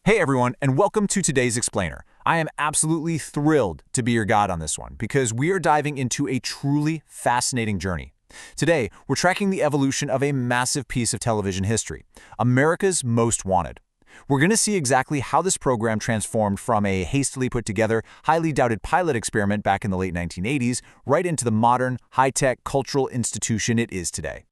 Hey everyone, and welcome to today's Explainer. I am absolutely thrilled to be your guide on this one because we are diving into a truly fascinating journey. Today, we're tracking the evolution of a massive piece of television history, America's Most Wanted. We're going to see exactly how this program transformed from a hastily put together, highly doubted pilot experiment back in the late 1980s right into the modern, high-tech cultural institution it is today.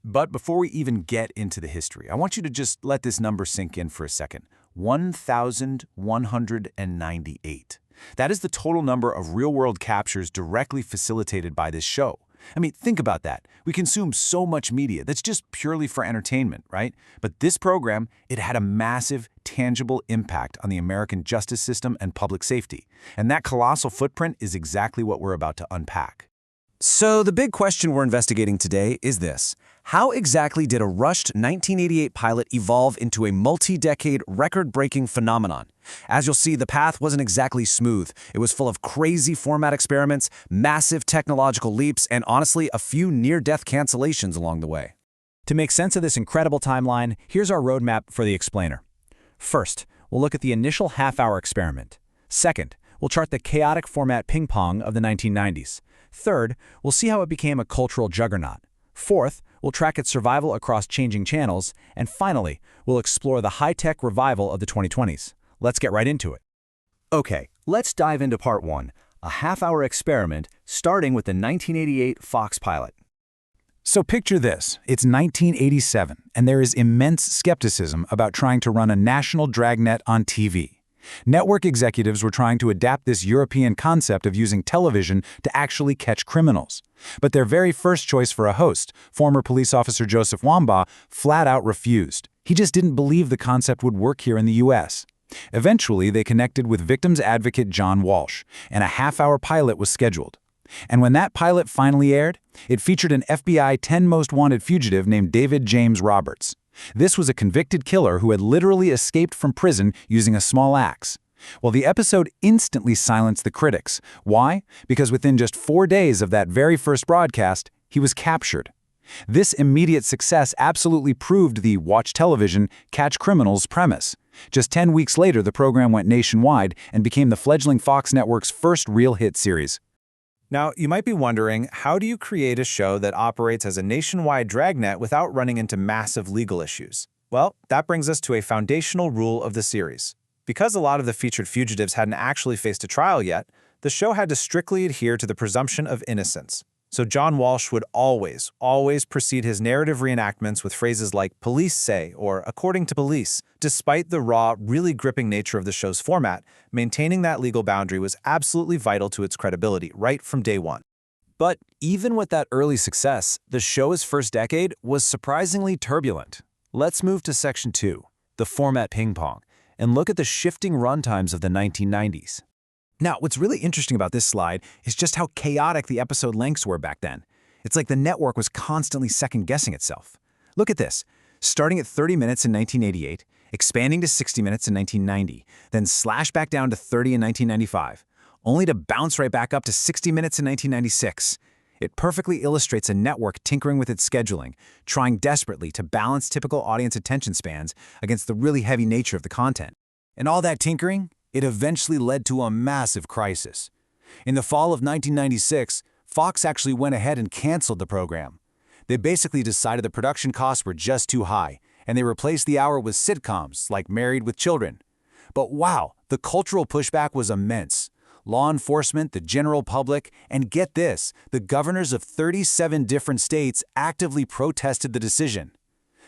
But before we even get into the history, I want you to just let this number sink in for a second. 1,198. That is the total number of real-world captures directly facilitated by this show. I mean, think about that. We consume so much media that's just purely for entertainment, right? But this program, it had a massive, tangible impact on the American justice system and public safety. And that colossal footprint is exactly what we're about to unpack. So the big question we're investigating today is this. How exactly did a rushed 1988 pilot evolve into a multi-decade, record-breaking phenomenon? As you'll see, the path wasn't exactly smooth. It was full of crazy format experiments, massive technological leaps, and honestly, a few near-death cancellations along the way. To make sense of this incredible timeline, here's our roadmap for the explainer. First, we'll look at the initial half-hour experiment. Second, we'll chart the chaotic format ping-pong of the 1990s. Third, we'll see how it became a cultural juggernaut. Fourth, we'll track its survival across changing channels. And finally, we'll explore the high-tech revival of the 2020s. Let's get right into it. Okay, let's dive into part one, a half-hour experiment starting with the 1988 Fox pilot. So picture this, it's 1987, and there is immense skepticism about trying to run a national dragnet on TV. Network executives were trying to adapt this European concept of using television to actually catch criminals. But their very first choice for a host, former police officer Joseph Wambaugh, flat out refused. He just didn't believe the concept would work here in the U.S. Eventually, they connected with victims advocate John Walsh, and a half-hour pilot was scheduled. And when that pilot finally aired, it featured an FBI 10 Most Wanted fugitive named David James Roberts. This was a convicted killer who had literally escaped from prison using a small axe. Well, the episode instantly silenced the critics. Why? Because within just 4 days of that very first broadcast, he was captured. This immediate success absolutely proved the watch television, catch criminals premise. Just 10 weeks later, the program went nationwide and became the fledgling Fox network's first real hit series. Now, you might be wondering, how do you create a show that operates as a nationwide dragnet without running into massive legal issues? Well, that brings us to a foundational rule of the series. Because a lot of the featured fugitives hadn't actually faced a trial yet, the show had to strictly adhere to the presumption of innocence. So John Walsh would always precede his narrative reenactments with phrases like "police say" or "according to police." Despite the raw, really gripping nature of the show's format, maintaining that legal boundary was absolutely vital to its credibility right from day one. But even with that early success, the show's first decade was surprisingly turbulent. Let's move to Section 2, the format ping-pong, and look at the shifting runtimes of the 1990s. Now, what's really interesting about this slide is just how chaotic the episode lengths were back then. It's like the network was constantly second-guessing itself. Look at this. Starting at 30 minutes in 1988, expanding to 60 minutes in 1990, then slash back down to 30 in 1995, only to bounce right back up to 60 minutes in 1996. It perfectly illustrates a network tinkering with its scheduling, trying desperately to balance typical audience attention spans against the really heavy nature of the content. And all that tinkering, it eventually led to a massive crisis. In the fall of 1996, Fox actually went ahead and canceled the program. They basically decided the production costs were just too high, and they replaced the hour with sitcoms like Married with Children. But wow, the cultural pushback was immense. Law enforcement, the general public, and get this, the governors of 37 different states actively protested the decision.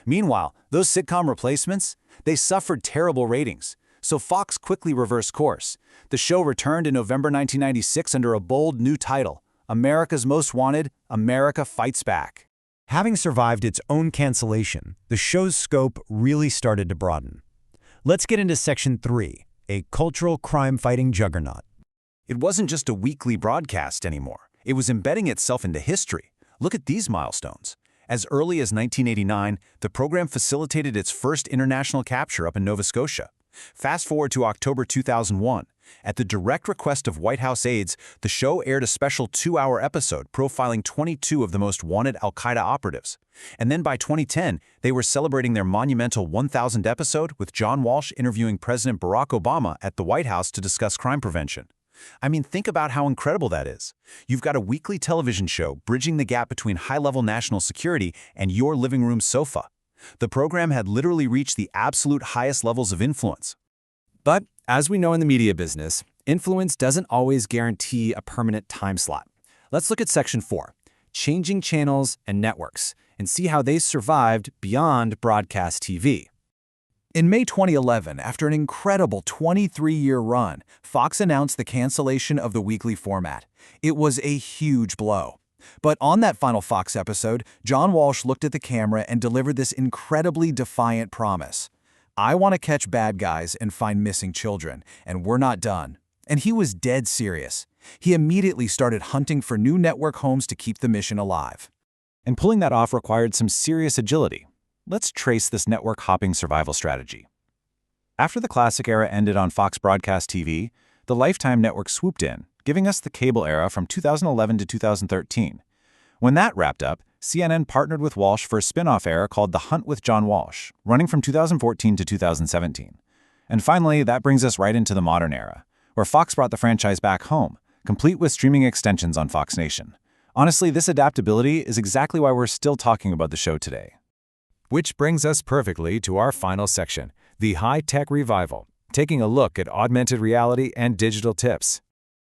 Meanwhile, those sitcom replacements, they suffered terrible ratings. So Fox quickly reversed course. The show returned in November 1996 under a bold new title, America's Most Wanted, America Fights Back. Having survived its own cancellation, the show's scope really started to broaden. Let's get into Section 3, a cultural crime-fighting juggernaut. It wasn't just a weekly broadcast anymore. It was embedding itself into history. Look at these milestones. As early as 1989, the program facilitated its first international capture up in Nova Scotia. Fast forward to October 2001, At the direct request of White House aides, the show aired a special 2-hour episode profiling 22 of the most wanted al-Qaeda operatives. And then by 2010, they were celebrating their monumental 1000th episode with John Walsh interviewing President Barack Obama at the White House to discuss crime prevention. I mean, think about how incredible that is. You've got a weekly television show bridging the gap between high-level national security and your living room sofa. The program had literally reached the absolute highest levels of influence. But, as we know in the media business, influence doesn't always guarantee a permanent time slot. Let's look at Section 4, Changing Channels and Networks, and see how they survived beyond broadcast TV. In May 2011, after an incredible 23-year run, Fox announced the cancellation of the weekly format. It was a huge blow. But on that final Fox episode, John Walsh looked at the camera and delivered this incredibly defiant promise. "I want to catch bad guys and find missing children, and we're not done." And he was dead serious. He immediately started hunting for new network homes to keep the mission alive. And pulling that off required some serious agility. Let's trace this network-hopping survival strategy. After the classic era ended on Fox Broadcast TV, the Lifetime network swooped in, giving us the cable era from 2011 to 2013. When that wrapped up, CNN partnered with Walsh for a spin-off era called The Hunt with John Walsh, running from 2014 to 2017. And finally, that brings us right into the modern era, where Fox brought the franchise back home, complete with streaming extensions on Fox Nation. Honestly, this adaptability is exactly why we're still talking about the show today. Which brings us perfectly to our final section, the high-tech revival, taking a look at augmented reality and digital tips.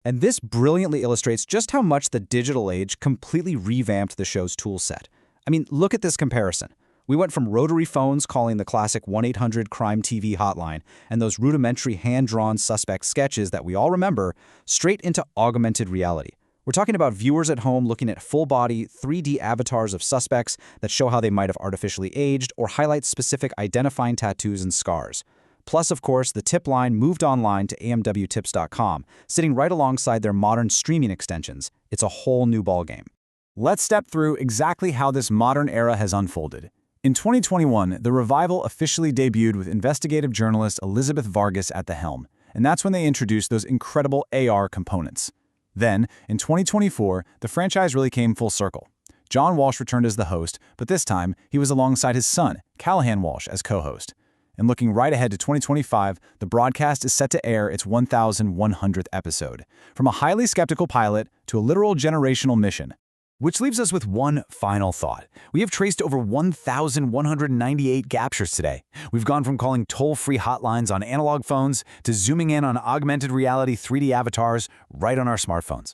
And this brilliantly illustrates just how much the digital age completely revamped the show's toolset. I mean, look at this comparison. We went from rotary phones calling the classic 1-800-CRIME-TV hotline and those rudimentary hand-drawn suspect sketches that we all remember, straight into augmented reality. We're talking about viewers at home looking at full-body, 3D avatars of suspects that show how they might have artificially aged or highlight specific identifying tattoos and scars. Plus, of course, the tip line moved online to amwtips.com, sitting right alongside their modern streaming extensions. It's a whole new ballgame. Let's step through exactly how this modern era has unfolded. In 2021, the revival officially debuted with investigative journalist Elizabeth Vargas at the helm, and that's when they introduced those incredible AR components. Then, in 2024, the franchise really came full circle. John Walsh returned as the host, but this time, he was alongside his son, Callahan Walsh, as co-host. And looking right ahead to 2025, the broadcast is set to air its 1,100th episode, from a highly skeptical pilot to a literal generational mission. Which leaves us with one final thought. We have traced over 1,198 captures today. We've gone from calling toll-free hotlines on analog phones to zooming in on augmented reality 3D avatars right on our smartphones.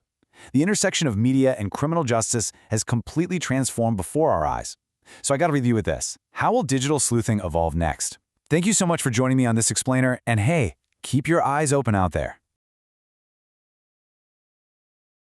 The intersection of media and criminal justice has completely transformed before our eyes. So I gotta leave you with this. How will digital sleuthing evolve next? Thank you so much for joining me on this explainer, and hey, keep your eyes open out there.